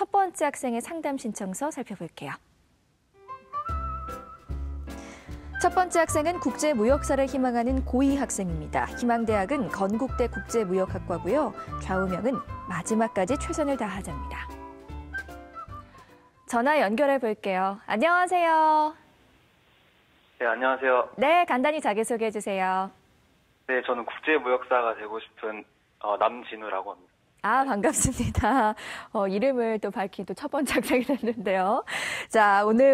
첫 번째 학생의 상담 신청서 살펴볼게요. 첫 번째 학생은 국제무역사를 희망하는 고2 학생입니다. 희망대학은 건국대 국제무역학과고요. 좌우명은 마지막까지 최선을 다하자입니다. 전화 연결해 볼게요. 안녕하세요. 네, 안녕하세요. 네, 간단히 자기소개해 주세요. 네, 저는 국제무역사가 되고 싶은 남진우라고 합니다. 아, 반갑습니다. 이름을 또 밝힌 또 첫 번째 학생이 됐는데요. 자, 오늘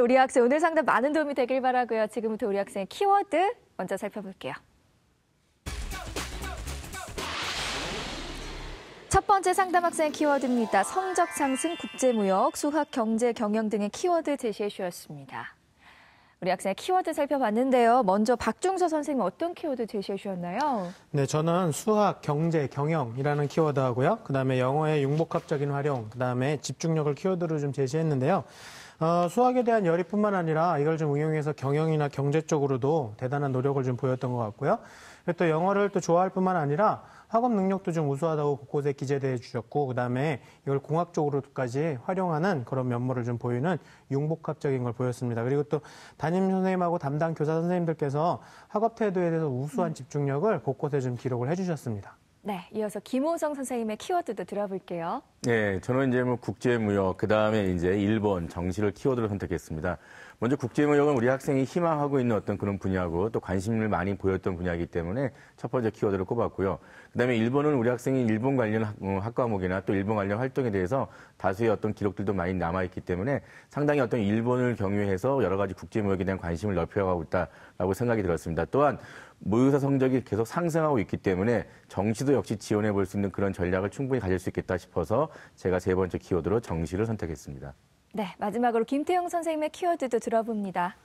상담 많은 도움이 되길 바라고요. 지금부터 우리 학생의 키워드 먼저 살펴볼게요. 첫 번째 상담 학생의 키워드입니다. 성적 상승, 국제무역, 수학, 경제, 경영 등의 키워드 제시해 주셨습니다. 우리 학생의 키워드 살펴봤는데요. 먼저 박중서 선생님 어떤 키워드 제시해 주셨나요? 네, 저는 수학, 경제, 경영이라는 키워드하고요. 그다음에 영어의 융복합적인 활용, 그다음에 집중력을 키워드로 좀 제시했는데요. 수학에 대한 열의뿐만 아니라 이걸 좀 응용해서 경영이나 경제 쪽으로도 대단한 노력을 좀 보였던 것 같고요. 또 영어를 또 좋아할 뿐만 아니라 학업 능력도 좀 우수하다고 곳곳에 기재해 주셨고, 그다음에 이걸 공학적으로까지 활용하는 그런 면모를 좀 보이는 융복합적인 걸 보였습니다. 그리고 또 담임 선생님하고 담당 교사 선생님들께서 학업 태도에 대해서 우수한 집중력을 곳곳에 좀 기록을 해주셨습니다. 네, 이어서 김호성 선생님의 키워드도 들어볼게요. 네, 저는 이제 국제무역, 그다음에 이제 일본, 정시를 키워드로 선택했습니다. 먼저 국제무역은 우리 학생이 희망하고 있는 어떤 그런 분야고 또 관심을 많이 보였던 분야이기 때문에 첫 번째 키워드를 꼽았고요. 그다음에 일본은 우리 학생이 일본 관련 학과목이나 또 일본 관련 활동에 대해서 다수의 어떤 기록들도 많이 남아있기 때문에 상당히 어떤 일본을 경유해서 여러 가지 국제무역에 대한 관심을 넓혀가고 있다라고 생각이 들었습니다. 또한 모의고사 성적이 계속 상승하고 있기 때문에 정시도 역시 지원해 볼 수 있는 그런 전략을 충분히 가질 수 있겠다 싶어서 제가 세 번째 키워드로 정시를 선택했습니다. 네, 마지막으로 김태형 선생님의 키워드도 들어봅니다.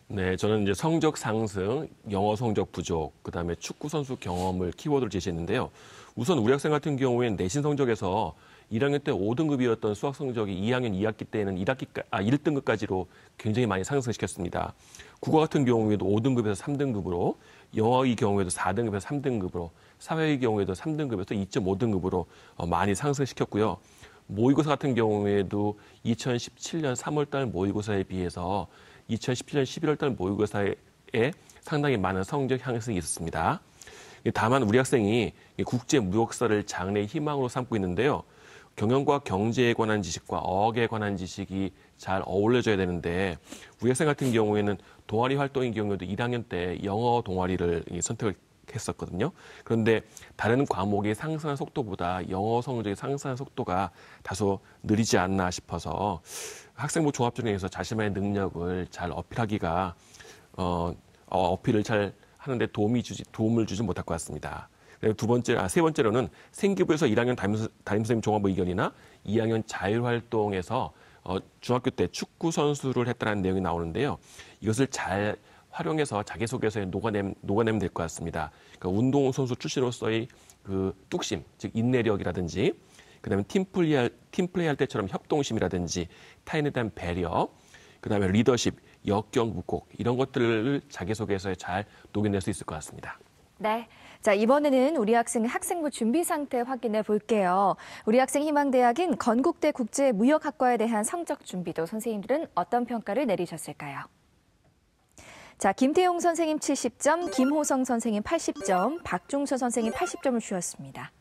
네, 저는 이제 성적 상승, 영어 성적 부족, 그다음에 축구 선수 경험을 키워드로 제시했는데요. 우선 우리 학생 같은 경우에는 내신 성적에서 1학년 때 5등급이었던 수학 성적이 2학년 2학기 때는 1등급까지로 굉장히 많이 상승시켰습니다. 국어 같은 경우에도 5등급에서 3등급으로, 영어의 경우에도 4등급에서 3등급으로, 사회의 경우에도 3등급에서 2.5등급으로 많이 상승시켰고요. 모의고사 같은 경우에도 2017년 3월달 모의고사에 비해서 2017년 11월달 모의고사에 상당히 많은 성적 향상이 있었습니다. 다만 우리 학생이 국제무역사를 장래의 희망으로 삼고 있는데요. 경영과 경제에 관한 지식과 어학에 관한 지식이 잘 어울려져야 되는데 우리 학생 같은 경우에는 동아리 활동인 경우에도 1학년 때 영어 동아리를 선택했었거든요. 그런데 다른 과목의 상승한 속도보다 영어 성적의 상승한 속도가 다소 느리지 않나 싶어서 학생부 종합전형에서 자신만의 능력을 잘 어필하기가 어필을 잘 하는데 도움을 주지 못할 것 같습니다. 그리고 세 번째로는 생기부에서 1학년 담임선생님 종합 의견이나 2학년 자율활동에서 중학교 때 축구 선수를 했다는 내용이 나오는데요. 이것을 잘 활용해서 자기소개서에 녹아내면 될 것 같습니다. 그러니까 운동선수 출신으로서의 그 뚝심, 즉 인내력이라든지, 그다음에 팀플레이할 때처럼 협동심이라든지, 타인에 대한 배려, 그다음에 리더십, 역경, 묵곡 이런 것들을 자기소개서에 잘 녹여낼 수 있을 것 같습니다. 네. 자, 이번에는 우리 학생의 학생부 준비 상태 확인해 볼게요. 우리 학생 희망대학인 건국대 국제무역학과에 대한 성적 준비도 선생님들은 어떤 평가를 내리셨을까요? 자, 김태용 선생님 70점, 김호성 선생님 80점, 박중서 선생님 80점을 주었습니다.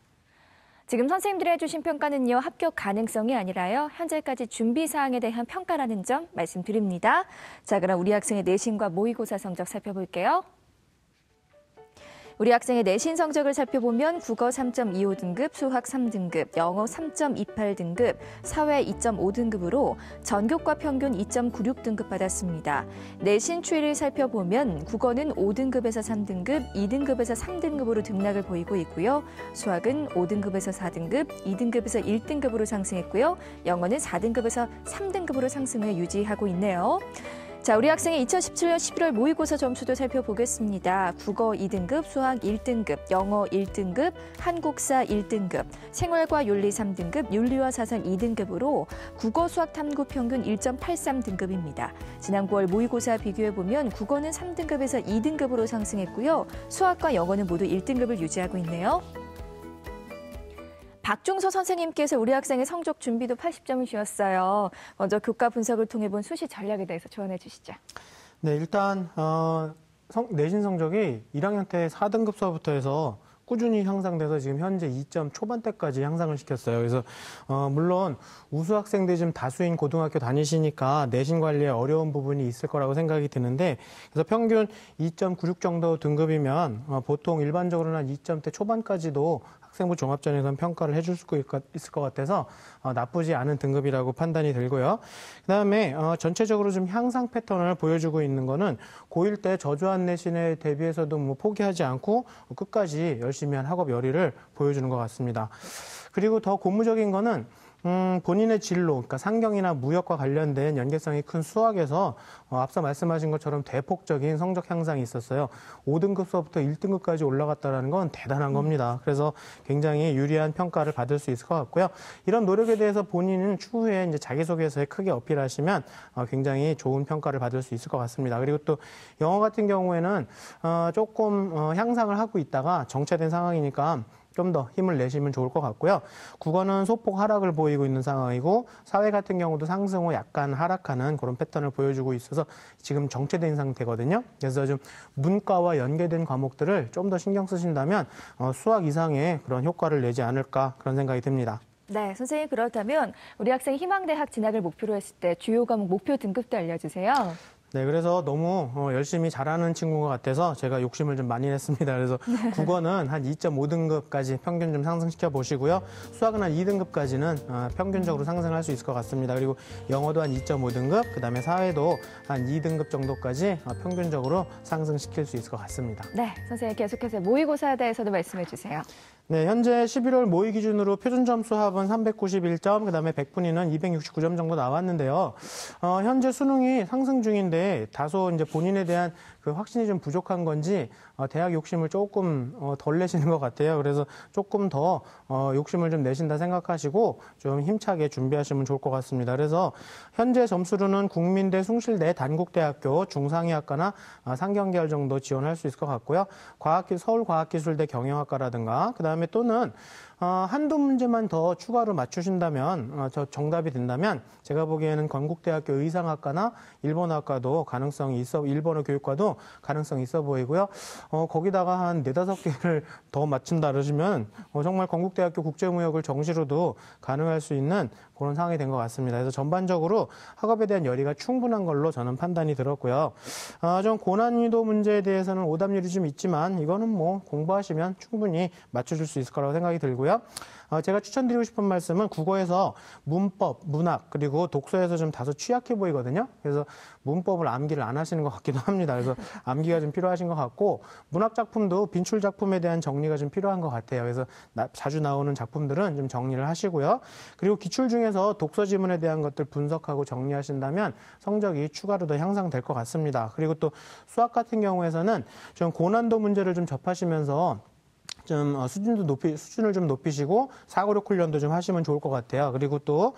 지금 선생님들이 해주신 평가는요, 합격 가능성이 아니라요, 현재까지 준비 사항에 대한 평가라는 점 말씀드립니다. 자, 그럼 우리 학생의 내신과 모의고사 성적 살펴볼게요. 우리 학생의 내신 성적을 살펴보면 국어 3.25등급, 수학 3등급, 영어 3.28등급, 사회 2.5등급으로 전교과 평균 2.96등급 받았습니다. 내신 추이를 살펴보면 국어는 5등급에서 3등급, 2등급에서 3등급으로 등락을 보이고 있고요. 수학은 5등급에서 4등급, 2등급에서 1등급으로 상승했고요. 영어는 4등급에서 3등급으로 상승을 유지하고 있네요. 자, 우리 학생의 2017년 11월 모의고사 점수도 살펴보겠습니다. 국어 2등급, 수학 1등급, 영어 1등급, 한국사 1등급, 생활과 윤리 3등급, 윤리와 사상 2등급으로 국어 수학 탐구 평균 1.83등급입니다. 지난 9월 모의고사 비교해보면 국어는 3등급에서 2등급으로 상승했고요. 수학과 영어는 모두 1등급을 유지하고 있네요. 박중서 선생님께서 우리 학생의 성적 준비도 80점을 주었어요. 먼저 교과 분석을 통해 본 수시 전략에 대해서 조언해 주시죠. 네, 일단 내신 성적이 1학년 때 4등급 서부터 해서 꾸준히 향상돼서 지금 현재 2점 초반대까지 향상을 시켰어요. 그래서 물론 우수 학생들이 좀 다수인 고등학교 다니시니까 내신 관리에 어려운 부분이 있을 거라고 생각이 드는데, 그래서 평균 2.96 정도 등급이면 보통 일반적으로는 한 2점대 초반까지도 학생부 종합전에서는 평가를 해줄 수 있을 것 같아서 나쁘지 않은 등급이라고 판단이 들고요. 그다음에 전체적으로 좀 향상 패턴을 보여주고 있는 거는 고1 때 저조한 내신에 대비해서도 뭐 포기하지 않고 끝까지 열심히 한 학업 열의를 보여주는 것 같습니다. 그리고 더 고무적인 거는 본인의 진로, 그러니까 상경이나 무역과 관련된 연계성이 큰 수학에서 앞서 말씀하신 것처럼 대폭적인 성적 향상이 있었어요. 5등급서부터 1등급까지 올라갔다는 건 대단한 겁니다. 그래서 굉장히 유리한 평가를 받을 수 있을 것 같고요. 이런 노력에 대해서 본인은 추후에 이제 자기소개서에 크게 어필하시면 굉장히 좋은 평가를 받을 수 있을 것 같습니다. 그리고 또 영어 같은 경우에는 조금 향상을 하고 있다가 정체된 상황이니까 좀 더 힘을 내시면 좋을 것 같고요. 국어는 소폭 하락을 보이고 있는 상황이고, 사회 같은 경우도 상승 후 약간 하락하는 그런 패턴을 보여주고 있어서 지금 정체된 상태거든요. 그래서 좀 문과와 연계된 과목들을 좀 더 신경 쓰신다면 수학 이상의 그런 효과를 내지 않을까, 그런 생각이 듭니다. 네, 선생님, 그렇다면 우리 학생 희망대학 진학을 목표로 했을 때 주요 과목 목표 등급도 알려주세요. 네, 그래서 너무 열심히 잘하는 친구인 것 같아서 제가 욕심을 좀 많이 냈습니다. 그래서 국어는 한 2.5등급까지 평균 좀 상승시켜 보시고요. 수학은 한 2등급까지는 평균적으로 상승할 수 있을 것 같습니다. 그리고 영어도 한 2.5등급, 그다음에 사회도 한 2등급 정도까지 평균적으로 상승시킬 수 있을 것 같습니다. 네, 선생님 계속해서 모의고사에 대해서도 말씀해 주세요. 네, 현재 11월 모의 기준으로 표준 점수 합은 391점, 그다음에 백분위는 269점 정도 나왔는데요. 현재 수능이 상승 중인데 다소 이제 본인에 대한 그 확신이 좀 부족한 건지 대학 욕심을 조금 덜 내시는 것 같아요. 그래서 조금 더 욕심을 좀 내신다 생각하시고 좀 힘차게 준비하시면 좋을 것 같습니다. 그래서 현재 점수로는 국민대, 숭실대, 단국대학교, 중상위학과나 상경계열 정도 지원할 수 있을 것 같고요. 서울과학기술대 경영학과라든가, 그다음에 또는 한두 문제만 더 추가로 맞추신다면, 정답이 된다면 제가 보기에는 건국대학교 의상학과나 일본어학과도 가능성이 있어, 일본어 교육과도 가능성이 있어 보이고요. 거기다가 한 4-5개를 더 맞춘다 그러시면 정말 건국대학교 국제무역을 정시로도 가능할 수 있는 그런 상황이 된 것 같습니다. 그래서 전반적으로 학업에 대한 열의가 충분한 걸로 저는 판단이 들었고요. 좀 고난이도 문제에 대해서는 오답률이 좀 있지만 이거는 뭐 공부하시면 충분히 맞춰줄 수 있을 거라고 생각이 들고요. 제가 추천드리고 싶은 말씀은 국어에서 문법, 문학, 그리고 독서에서 좀 다소 취약해 보이거든요. 그래서 문법을 암기를 안 하시는 것 같기도 합니다. 그래서 암기가 좀 필요하신 것 같고, 문학 작품도 빈출 작품에 대한 정리가 좀 필요한 것 같아요. 그래서 자주 나오는 작품들은 좀 정리를 하시고요. 그리고 기출 중에서 독서 지문에 대한 것들 분석하고 정리하신다면 성적이 추가로 더 향상될 것 같습니다. 그리고 또 수학 같은 경우에서는 좀 고난도 문제를 좀 접하시면서 좀 수준을 좀 높이시고 사고력 훈련도 좀 하시면 좋을 것 같아요. 그리고 또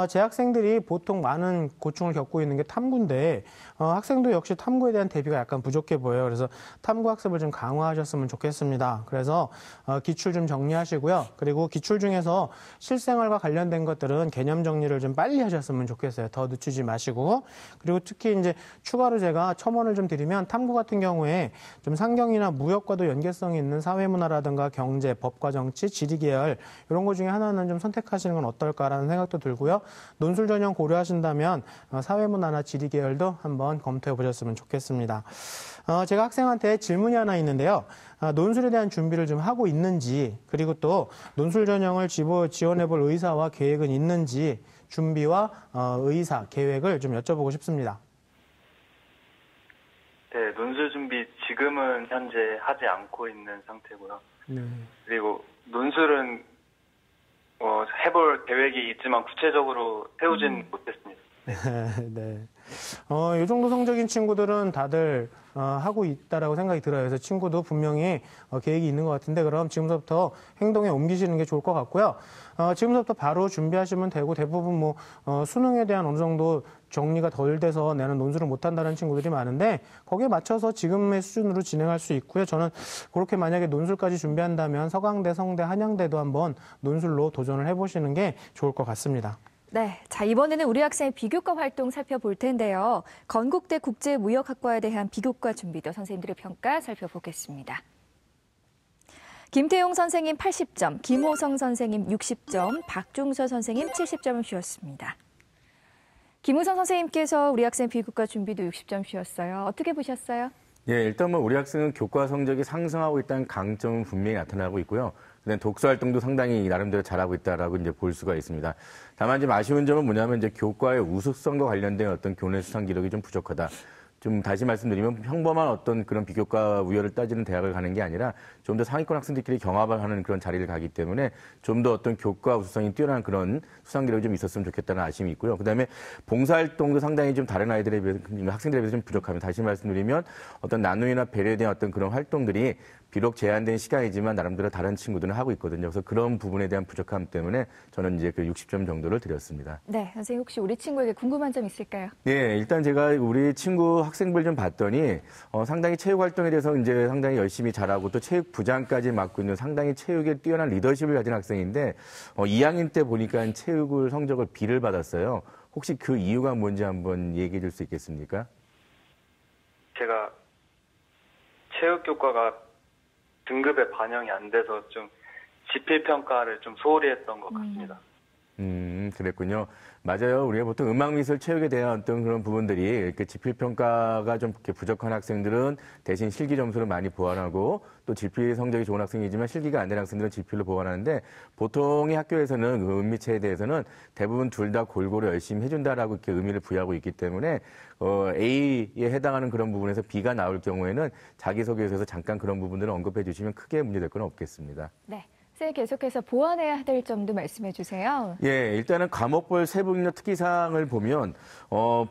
재학생들이 보통 많은 고충을 겪고 있는 게 탐구인데 학생도 역시 탐구에 대한 대비가 약간 부족해 보여요. 그래서 탐구 학습을 좀 강화하셨으면 좋겠습니다. 그래서 기출 좀 정리하시고요. 그리고 기출 중에서 실생활과 관련된 것들은 개념 정리를 좀 빨리 하셨으면 좋겠어요. 더 늦추지 마시고. 그리고 특히 이제 추가로 제가 첨언을 좀 드리면, 탐구 같은 경우에 좀 상경이나 무역과도 연계성이 있는 사회문화라든가 경제, 법과 정치, 지리 계열 이런 것 중에 하나는 좀 선택하시는 건 어떨까라는 생각도 들고요. 논술 전형 고려하신다면 사회문화나 지리 계열도 한번 검토해 보셨으면 좋겠습니다. 제가 학생한테 질문이 하나 있는데요. 논술에 대한 준비를 좀 하고 있는지, 그리고 또 논술 전형을 지원해 볼 의사와 계획은 있는지, 준비와 의사, 계획을 좀 여쭤보고 싶습니다. 네, 논술 준비 지금은 현재 하지 않고 있는 상태고요. 네. 그리고 논술은 해볼 계획이 있지만 구체적으로 세우진 못했습니다. 네. 이 정도 성적인 친구들은 다들 하고 있다라고 생각이 들어요. 그래서 친구도 분명히 계획이 있는 것 같은데 그럼 지금부터 행동에 옮기시는 게 좋을 것 같고요. 지금부터 바로 준비하시면 되고 대부분 뭐 수능에 대한 어느 정도 정리가 덜 돼서 내는 논술을 못한다는 친구들이 많은데 거기에 맞춰서 지금의 수준으로 진행할 수 있고요. 저는 그렇게 만약에 논술까지 준비한다면 서강대, 성대, 한양대도 한번 논술로 도전을 해보시는 게 좋을 것 같습니다. 네, 자 이번에는 우리 학생의 비교과 활동 살펴볼 텐데요. 건국대 국제무역학과에 대한 비교과 준비도 선생님들의 평가 살펴보겠습니다. 김태용 선생님 80점, 김호성 선생님 60점, 박중서 선생님 70점을 주었습니다. 김우성 선생님께서 우리 학생 비교과 준비도 60점 주셨어요. 어떻게 보셨어요? 예, 일단 뭐 우리 학생은 교과 성적이 상승하고 있다는 강점은 분명히 나타나고 있고요. 그다음에 독서 활동도 상당히 나름대로 잘하고 있다라고 이제 볼 수가 있습니다. 다만 좀 아쉬운 점은 뭐냐면 이제 교과의 우수성과 관련된 어떤 교내 수상 기록이 좀 부족하다. 좀 다시 말씀드리면 평범한 어떤 그런 비교과 우열을 따지는 대학을 가는 게 아니라 좀 더 상위권 학생들끼리 경합을 하는 그런 자리를 가기 때문에 좀 더 어떤 교과 우수성이 뛰어난 그런 수상 기록이 좀 있었으면 좋겠다는 아쉬움이 있고요. 그다음에 봉사활동도 상당히 좀 다른 아이들에 비해서 학생들에 비해서 좀 부족합니다. 다시 말씀드리면 어떤 나눔이나 배려에 대한 어떤 그런 활동들이 비록 제한된 시간이지만 나름대로 다른 친구들은 하고 있거든요. 그래서 그런 부분에 대한 부족함 때문에 저는 이제 그 60점 정도를 드렸습니다. 네, 선생님 혹시 우리 친구에게 궁금한 점 있을까요? 네, 일단 제가 우리 친구 학생들 좀 봤더니 상당히 체육 활동에 대해서 이제 상당히 열심히 잘하고 또 체육 부장까지 맡고 있는 상당히 체육에 뛰어난 리더십을 가진 학생인데 2학년 때 보니까 체육을 성적을 B를 받았어요. 혹시 그 이유가 뭔지 한번 얘기해 줄 수 있겠습니까? 제가 체육 교과가 등급에 반영이 안 돼서 좀 지필 평가를 좀 소홀히 했던 것 같습니다. 그랬군요. 맞아요. 우리가 보통 음악, 미술, 체육에 대한 어떤 그런 부분들이 이렇게 지필 평가가 좀 이렇게 부족한 학생들은 대신 실기 점수를 많이 보완하고 또 지필 성적이 좋은 학생이지만 실기가 안 되는 학생들은 지필로 보완하는데 보통의 학교에서는 그 음미체에 대해서는 대부분 둘 다 골고루 열심히 해준다라고 이렇게 의미를 부여하고 있기 때문에 A에 해당하는 그런 부분에서 B가 나올 경우에는 자기소개서에서 잠깐 그런 부분들을 언급해 주시면 크게 문제될 건 없겠습니다. 네. 선생님 계속해서 보완해야 될 점도 말씀해 주세요. 예, 일단은 과목별 세부능력 특기사항을 보면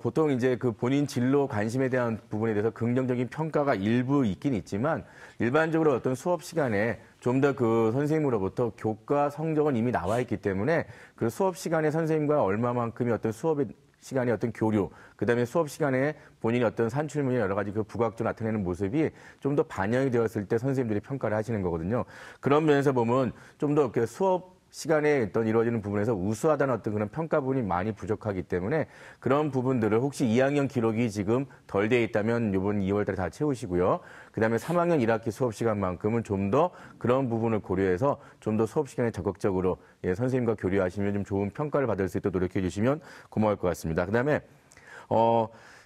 보통 이제 그 본인 진로 관심에 대한 부분에 대해서 긍정적인 평가가 일부 있긴 있지만 일반적으로 어떤 수업 시간에 좀 더 그 선생님으로부터 교과 성적은 이미 나와 있기 때문에 그 수업 시간에 선생님과 얼마만큼의 어떤 수업의 시간의 어떤 교류, 그다음에 수업 시간에 본인이 어떤 산출물이나 여러 가지 그 부각적으로 나타내는 모습이 좀 더 반영이 되었을 때 선생님들이 평가를 하시는 거거든요. 그런 면에서 보면 좀 더 수업 시간에 어떤 이루어지는 부분에서 우수하다는 어떤 그런 평가 부분이 많이 부족하기 때문에 그런 부분들을 혹시 2학년 기록이 지금 덜 돼 있다면 이번 2월 달에 다 채우시고요. 그다음에 3학년 1학기 수업 시간만큼은 좀 더 그런 부분을 고려해서 좀 더 수업 시간에 적극적으로 선생님과 교류하시면 좀 좋은 평가를 받을 수 있도록 노력해 주시면 고마울 것 같습니다. 그다음에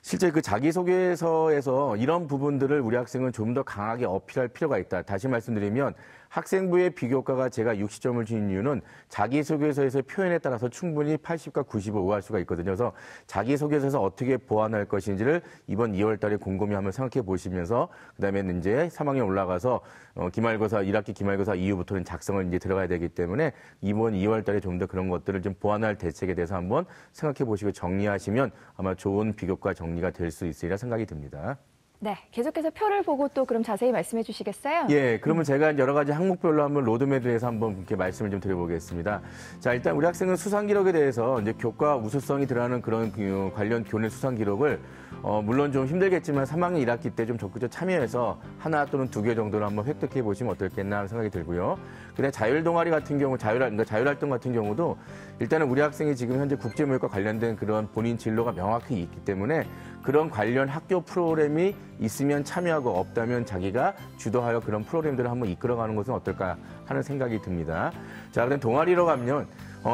실제 그 자기소개서에서 이런 부분들을 우리 학생은 좀 더 강하게 어필할 필요가 있다. 다시 말씀드리면 학생부의 비교과가 제가 60점을 준 이유는 자기소개서에서의 표현에 따라서 충분히 80과 90을 오할 수가 있거든요. 그래서 자기소개서에서 어떻게 보완할 것인지를 이번 2월 달에 곰곰이 한번 생각해 보시면서 그다음에 이제 3학년 올라가서 기말고사 1학기 기말고사 이후부터는 작성을 이제 들어가야 되기 때문에 이번 2월 달에 좀 더 그런 것들을 좀 보완할 대책에 대해서 한번 생각해 보시고 정리하시면 아마 좋은 비교과 정리가 될 수 있으리라 생각이 듭니다. 네, 계속해서 표를 보고 또 그럼 자세히 말씀해 주시겠어요? 예, 그러면 제가 여러 가지 항목별로 한번 로드맵에 대해서 한번 이렇게 말씀을 좀 드려보겠습니다. 자, 일단 우리 학생은 수상 기록에 대해서 이제 교과 우수성이 드러나는 그런 관련 교내 수상 기록을 물론 좀 힘들겠지만 3학년 1학기 때 좀 적극적으로 참여해서 하나 또는 2개 정도를 한번 획득해 보시면 어떻겠나 하는 생각이 들고요. 그다음에 자율 동아리 같은 경우, 자율활동 같은 경우도 일단은 우리 학생이 지금 현재 국제무역과 관련된 그런 본인 진로가 명확히 있기 때문에 그런 관련 학교 프로그램이 있으면 참여하고 없다면 자기가 주도하여 그런 프로그램들을 한번 이끌어가는 것은 어떨까 하는 생각이 듭니다. 자, 그다음 동아리로 가면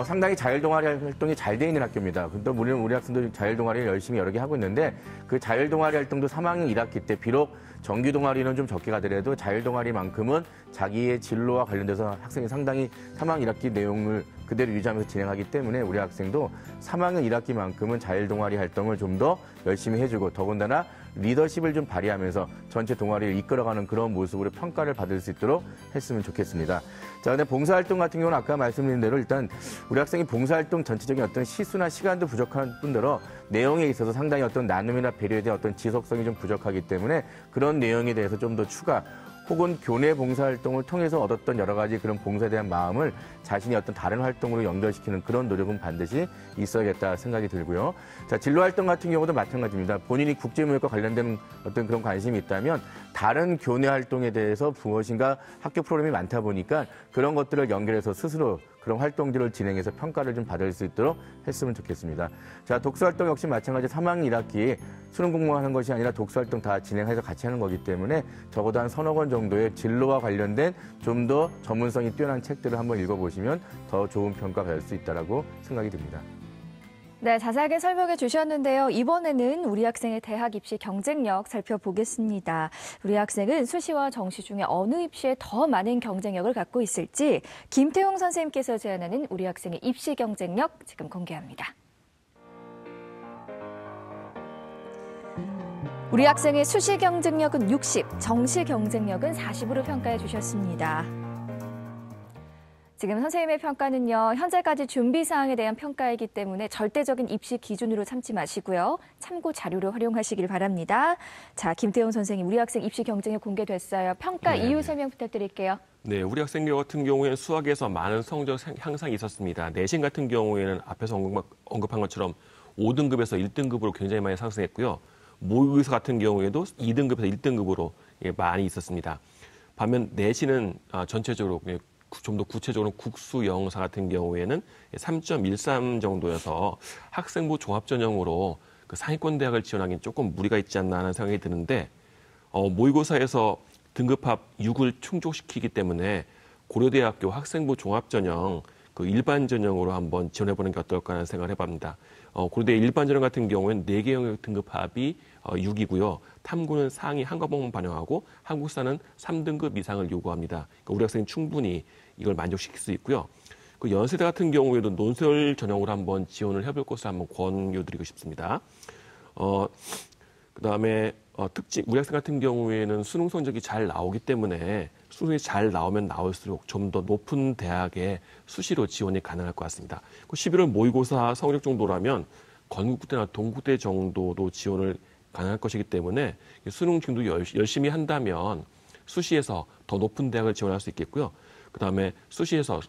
상당히 자율동아리 활동이 잘 돼 있는 학교입니다. 또 물론 우리 학생도 자율동아리를 열심히 여러 개 하고 있는데 그 자율동아리 활동도 3학년 1학기 때 비록 정규 동아리는 좀 적게 가더라도 자율동아리만큼은 자기의 진로와 관련돼서 학생이 상당히 3학년 1학기 내용을 그대로 유지하면서 진행하기 때문에 우리 학생도 3학년 1학기만큼은 자율동아리 활동을 좀 더 열심히 해주고 더군다나 리더십을 좀 발휘하면서 전체 동아리를 이끌어가는 그런 모습으로 평가를 받을 수 있도록 했으면 좋겠습니다. 자, 근데 봉사활동 같은 경우는 아까 말씀드린 대로 일단 우리 학생이 봉사활동 전체적인 어떤 시수나 시간도 부족한 뿐더러 내용에 있어서 상당히 어떤 나눔이나 배려에 대한 어떤 지속성이 좀 부족하기 때문에 그런 내용에 대해서 좀 더 추가 혹은 교내 봉사활동을 통해서 얻었던 여러 가지 그런 봉사에 대한 마음을 자신이 어떤 다른 활동으로 연결시키는 그런 노력은 반드시 있어야겠다 생각이 들고요. 자, 진로활동 같은 경우도 마찬가지입니다. 본인이 국제무역과 관련된 어떤 그런 관심이 있다면 다른 교내 활동에 대해서 무엇인가 학교 프로그램이 많다 보니까 그런 것들을 연결해서 스스로 그런 활동들을 진행해서 평가를 좀 받을 수 있도록 했으면 좋겠습니다. 자, 독서활동 역시 마찬가지 3학년 1학기 수능 공부만 하는 것이 아니라 독서활동 다 진행해서 같이 하는 거기 때문에 적어도 한 서너 권 정도의 진로와 관련된 좀 더 전문성이 뛰어난 책들을 한번 읽어보시면 더 좋은 평가 받을 수 있다고 생각이 듭니다. 네, 자세하게 설명해 주셨는데요. 이번에는 우리 학생의 대학 입시 경쟁력 살펴보겠습니다. 우리 학생은 수시와 정시 중에 어느 입시에 더 많은 경쟁력을 갖고 있을지 김태용 선생님께서 제안하는 우리 학생의 입시 경쟁력 지금 공개합니다. 우리 학생의 수시 경쟁력은 60, 정시 경쟁력은 40으로 평가해 주셨습니다. 지금 선생님의 평가는요, 현재까지 준비 사항에 대한 평가이기 때문에 절대적인 입시 기준으로 삼지 마시고요. 참고 자료로 활용하시길 바랍니다. 자, 김태용 선생님, 우리 학생 입시 경쟁력 공개됐어요. 평가 이유 설명 부탁드릴게요. 네, 우리 학생 같은 경우에는 수학에서 많은 성적 향상이 있었습니다. 내신 같은 경우에는 앞에서 언급한 것처럼 5등급에서 1등급으로 굉장히 많이 상승했고요. 모의고사 같은 경우에도 2등급에서 1등급으로 많이 있었습니다. 반면 내신은 전체적으로 좀 더 구체적으로 국수 영사 같은 경우에는 3.13 정도여서 학생부 종합전형으로 그 상위권 대학을 지원하기는 조금 무리가 있지 않나 하는 생각이 드는데 모의고사에서 등급합 6을 충족시키기 때문에 고려대학교 학생부 종합전형 그 일반 전형으로 한번 지원해보는 게 어떨까 하는 생각을 해봅니다. 고려대 일반 전형 같은 경우에는 4개 영역 등급합이 6이고요. 탐구는 상위 한 과목만 반영하고 한국사는 3등급 이상을 요구합니다. 그러니까 우리 학생이 충분히 이걸 만족시킬 수 있고요. 그 연세대 같은 경우에도 논술 전형으로 한번 지원을 해볼 것을 한번 권유드리고 싶습니다. 그다음에 특징 우리 학생 같은 경우에는 수능 성적이 잘 나오기 때문에 수능이 잘 나오면 나올수록 좀 더 높은 대학에 수시로 지원이 가능할 것 같습니다. 11월 모의고사 성적 정도라면 건국대나 동국대 정도도 지원을 가능할 것이기 때문에 수능 지금도 열심히 한다면 수시에서 더 높은 대학을 지원할 수 있겠고요. 그다음에 수시에서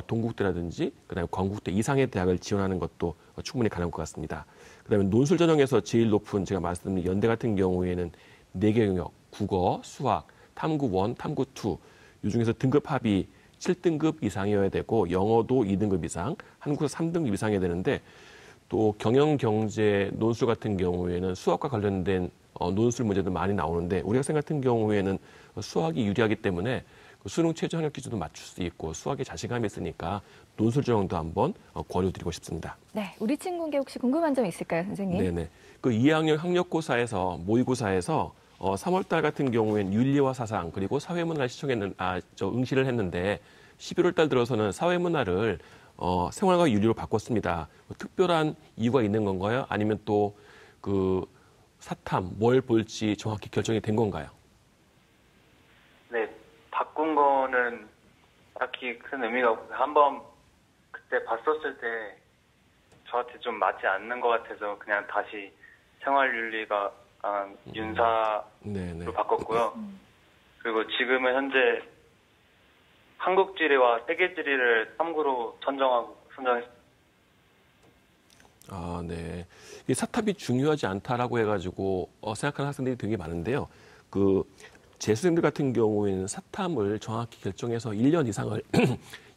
동국대라든지 그다음에 건국대 이상의 대학을 지원하는 것도 충분히 가능할 것 같습니다. 그다음에 논술 전형에서 제일 높은 제가 말씀드린 연대 같은 경우에는 4개 영역, 국어, 수학, 탐구 1, 탐구 2, 이 중에서 등급 합이 7등급 이상이어야 되고 영어도 2등급 이상, 한국어 3등급 이상이어야 되는데 또 경영, 경제, 논술 같은 경우에는 수학과 관련된 논술 문제도 많이 나오는데 우리 학생 같은 경우에는 수학이 유리하기 때문에 수능 최저 학력 기준도 맞출 수 있고 수학에 자신감이 있으니까 논술 전형도 한번 권유드리고 싶습니다. 네, 우리 친구에게 혹시 궁금한 점 있을까요, 선생님? 네네. 그 2학년 학력고사에서 모의고사에서 3월달 같은 경우에는 윤리와 사상 그리고 사회문화를 응시를 했는데 11월달 들어서는 사회문화를 생활과 윤리로 바꿨습니다. 특별한 이유가 있는 건가요? 아니면 또 그 사탐 뭘 볼지 정확히 결정이 된 건가요? 네, 바꾼 거는 딱히 큰 의미가 없고 한번 그때 봤었을 때 저한테 좀 맞지 않는 것 같아서 그냥 다시 생활윤리가 윤사로 바꿨고요. 그리고 지금은 현재 한국지리와 세계지리를 3구로 선정했습니다. 아, 네. 이 사탑이 중요하지 않다라고 해가지고 생각하는 학생들이 되게 많은데요. 그 재수생들 같은 경우에는 사탐을 정확히 결정해서 1년 이상을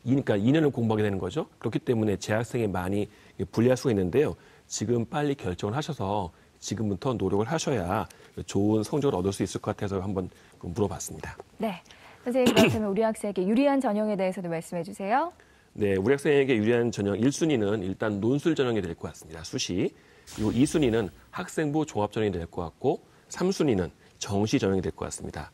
그러니까 2년을 공부하게 되는 거죠. 그렇기 때문에 재학생이 많이 불리할 수가 있는데요. 지금 빨리 결정을 하셔서 지금부터 노력을 하셔야 좋은 성적을 얻을 수 있을 것 같아서 한번 물어봤습니다. 네. 선생님, 그렇다면 우리 학생에게 유리한 전형에 대해서도 말씀해 주세요. 네, 우리 학생에게 유리한 전형 1순위는 일단 논술 전형이 될 것 같습니다. 수시. 그리고 2순위는 학생부 종합 전형이 될 것 같고 3순위는 정시 전형이 될 것 같습니다.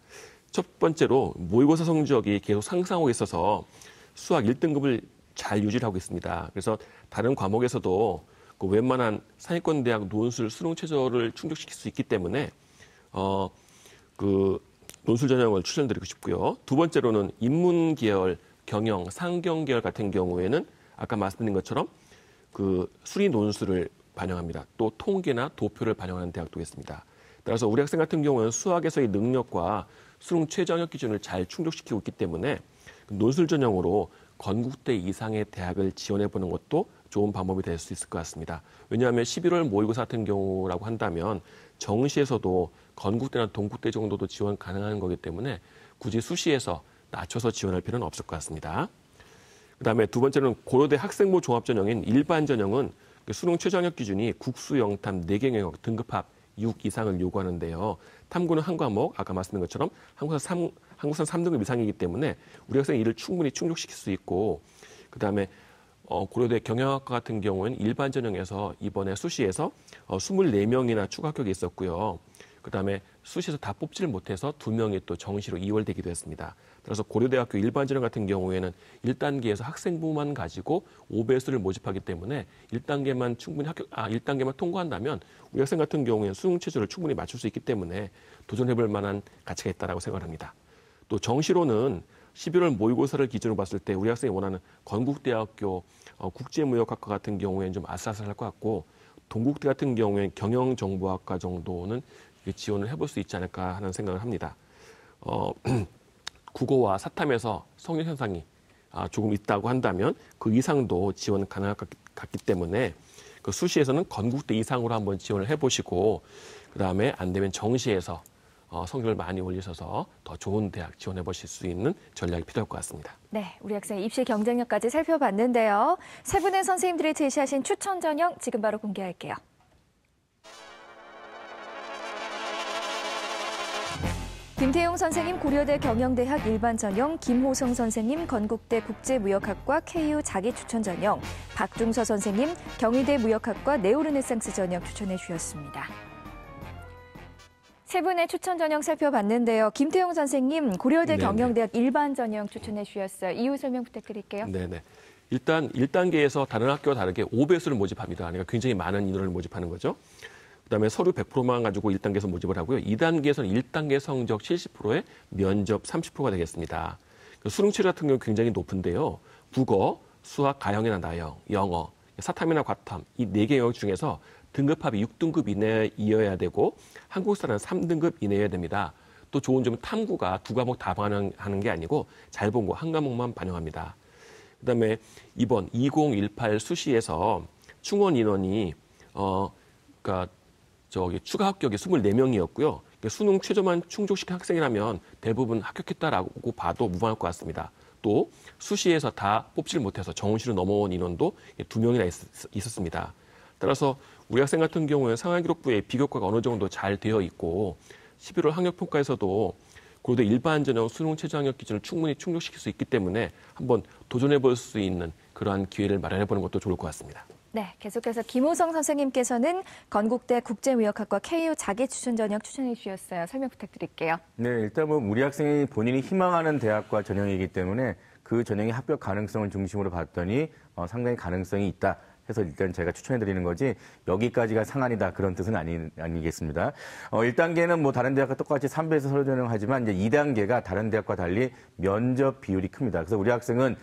첫 번째로 모의고사 성적이 계속 상승하고 있어서 수학 1등급을 잘 유지를 하고 있습니다. 그래서 다른 과목에서도 그 웬만한 상위권 대학 논술 수능 최저를 충족시킬 수 있기 때문에 그 논술 전형을 추천드리고 싶고요. 두 번째로는 인문 계열, 경영, 상경 계열 같은 경우에는 아까 말씀드린 것처럼 그 수리 논술을 반영합니다. 또 통계나 도표를 반영하는 대학도 있습니다. 따라서 우리 학생 같은 경우는 수학에서의 능력과 수능 최저학력 기준을 잘 충족시키고 있기 때문에 논술 전형으로 건국대 이상의 대학을 지원해보는 것도 좋은 방법이 될 수 있을 것 같습니다. 왜냐하면 11월 모의고사 같은 경우라고 한다면 정시에서도 건국대나 동국대 정도도 지원 가능한 거기 때문에 굳이 수시에서 낮춰서 지원할 필요는 없을 것 같습니다. 그다음에 두 번째는 고려대 학생부 종합전형인 일반 전형은 수능 최저학력 기준이 국수, 영탐, 4개 영역 등급합 6 이상을 요구하는데요. 탐구는 한 과목, 아까 말씀드린 것처럼 한국산 3등급 이상이기 때문에 우리 학생이 이를 충분히 충족시킬 수 있고, 그다음에 고려대 경영학과 같은 경우에는 일반 전형에서 이번에 수시에서 24명이나 추가 합격이 있었고요. 그다음에 수시에서 다 뽑지를 못해서 2명이 또 정시로 이월되기도 했습니다. 따라서 고려대학교 일반 전형 같은 경우에는 1단계에서 학생부만 가지고 5배수를 모집하기 때문에 1단계만 충분히 1단계만 통과한다면 우리 학생 같은 경우에는 수능 체제를 충분히 맞출 수 있기 때문에 도전해볼 만한 가치가 있다고 생각합니다. 또 정시로는 11월 모의고사를 기준으로 봤을 때 우리 학생이 원하는 건국대학교 국제무역학과 같은 경우에는 좀 아슬아슬할 것 같고, 동국대 같은 경우에는 경영정보학과 정도는 지원을 해볼 수 있지 않을까 하는 생각을 합니다. 국어와 사탐에서 성적 현상이 조금 있다고 한다면 그 이상도 지원 가능할 것 같기 때문에 그 수시에서는 건국대 이상으로 한번 지원을 해보시고, 그다음에 안 되면 정시에서 성적을 많이 올리셔서 더 좋은 대학 지원해 보실 수 있는 전략이 필요할 것 같습니다. 네, 우리 학생의 입시 경쟁력까지 살펴봤는데요. 세 분의 선생님들이 제시하신 추천 전형 지금 바로 공개할게요. 김태용 선생님 고려대 경영대학 일반 전형, 김호성 선생님 건국대 국제무역학과 KU 자기 추천 전형, 박중서 선생님 경희대 무역학과 네오르네상스 전형 추천해 주셨습니다. 세 분의 추천 전형 살펴봤는데요. 김태용 선생님 고려대 네네. 경영대학 일반 전형 추천해 주셨어요. 이유 설명 부탁드릴게요. 네네. 일단 1단계에서 다른 학교와 다르게 5배수를 모집합니다. 그러니까 굉장히 많은 인원을 모집하는 거죠. 그다음에 서류 100%만 가지고 1단계에서 모집을 하고요. 2단계에서는 1단계 성적 70%에 면접 30%가 되겠습니다. 수능 체제 같은 경우 굉장히 높은데요. 국어, 수학, 가형이나 나형, 영어, 사탐이나 과탐 이 4개 영역 중에서 등급합이 6등급 이내여야 되고 한국사는 3등급 이내여야 됩니다. 또 좋은 점은 탐구가 2과목 다 반영하는 게 아니고 잘 본 거 한 과목만 반영합니다. 그다음에 이번 2018 수시에서 충원 인원이 추가 합격이 24명이었고요. 수능 최저만 충족시킨 학생이라면 대부분 합격했다라고 봐도 무방할 것 같습니다. 또 수시에서 다 뽑지를 못해서 정시로 넘어온 인원도 2명이나 있었습니다. 따라서 우리 학생 같은 경우에 상하기록부에 비교과가 어느 정도 잘 되어 있고 11월 학력평가에서도 고려대 일반 전형 수능 최저학력 기준을 충분히 충족시킬 수 있기 때문에 한번 도전해볼 수 있는 그러한 기회를 마련해보는 것도 좋을 것 같습니다. 네, 계속해서 김호성 선생님께서는 건국대 국제무역학과 KU 자기 추천 전형 추천해 주셨어요. 설명 부탁드릴게요. 네, 일단 우리 학생이 본인이 희망하는 대학과 전형이기 때문에 그 전형의 합격 가능성을 중심으로 봤더니 상당히 가능성이 있다 해서 일단 제가 추천해드리는 거지 여기까지가 상한이다 그런 뜻은 아니겠습니다. 1단계는 다른 대학과 똑같이 3배에서 서류 전형하지만 이제 2단계가 다른 대학과 달리 면접 비율이 큽니다. 그래서 우리 학생은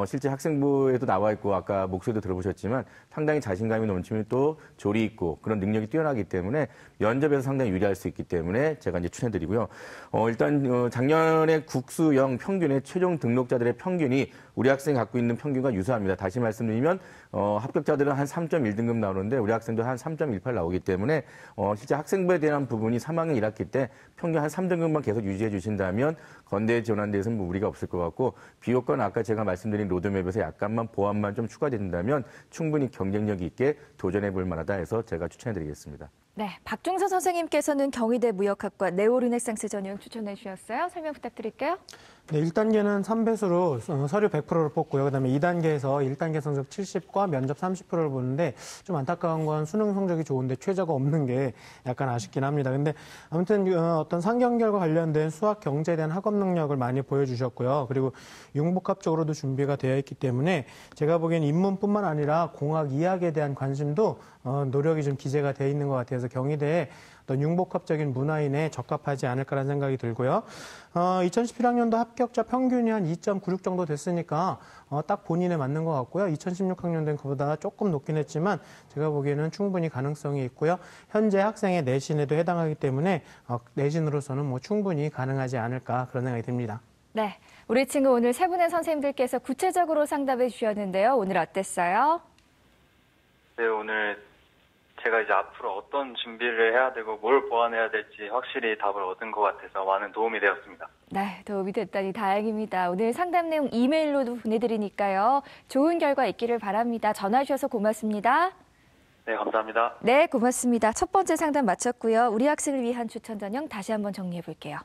실제 학생부에도 나와 있고 아까 목소리도 들어보셨지만 상당히 자신감이 넘치면 또 조리 있고 그런 능력이 뛰어나기 때문에 면접에서 상당히 유리할 수 있기 때문에 제가 이제 추천해드리고요. 일단 작년에 국수형 평균의 최종 등록자들의 평균이 우리 학생이 갖고 있는 평균과 유사합니다. 다시 말씀드리면 합격자들은 한 3.1등급 나오는데 우리 학생도 한 3.18 나오기 때문에 실제 학생부에 대한 부분이 3학년 1학기 때 평균 한 3등급만 계속 유지해 주신다면 건대에 지원하는 데서는 무리가 없을 것 같고 비교과는 아까 제가 말씀드린 로드맵에서 약간만 보완만 좀 추가된다면 충분히 경쟁력 있게 도전해 볼 만하다 해서 제가 추천해 드리겠습니다. 네, 박중서 선생님께서는 경희대 무역학과 네오르네상스 전형 추천해 주셨어요. 설명 부탁드릴게요. 네, 1단계는 3배수로 서류 100%를 뽑고요. 그다음에 2단계에서 1단계 성적 70과 면접 30%를 보는데 좀 안타까운 건 수능 성적이 좋은데 최저가 없는 게 약간 아쉽긴 합니다. 근데 아무튼 어떤 상경결과 관련된 수학 경제에 대한 학업 능력을 많이 보여주셨고요. 그리고 융복합적으로도 준비가 되어 있기 때문에 제가 보기엔 인문뿐만 아니라 공학 이학에 대한 관심도 노력이 좀 기재가 되어 있는 것 같아서 경희대에 어떤 융복합적인 문화인에 적합하지 않을까라는 생각이 들고요. 2011학년도 합격자 평균이 한 2.96 정도 됐으니까 딱 본인에 맞는 것 같고요. 2016학년도는 그보다 조금 높긴 했지만 제가 보기에는 충분히 가능성이 있고요. 현재 학생의 내신에도 해당하기 때문에 내신으로서는 뭐 충분히 가능하지 않을까 그런 생각이 듭니다. 네, 우리 친구 오늘 세 분의 선생님들께서 구체적으로 상담해 주셨는데요. 오늘 어땠어요? 네, 오늘 제가 이제 앞으로 어떤 준비를 해야 되고 뭘 보완해야 될지 확실히 답을 얻은 것 같아서 많은 도움이 되었습니다. 네, 도움이 됐다니 다행입니다. 오늘 상담 내용 이메일로도 보내드리니까요. 좋은 결과 있기를 바랍니다. 전화 주셔서 고맙습니다. 네, 감사합니다. 네, 고맙습니다. 첫 번째 상담 마쳤고요. 우리 학생을 위한 추천 전형 다시 한번 정리해 볼게요.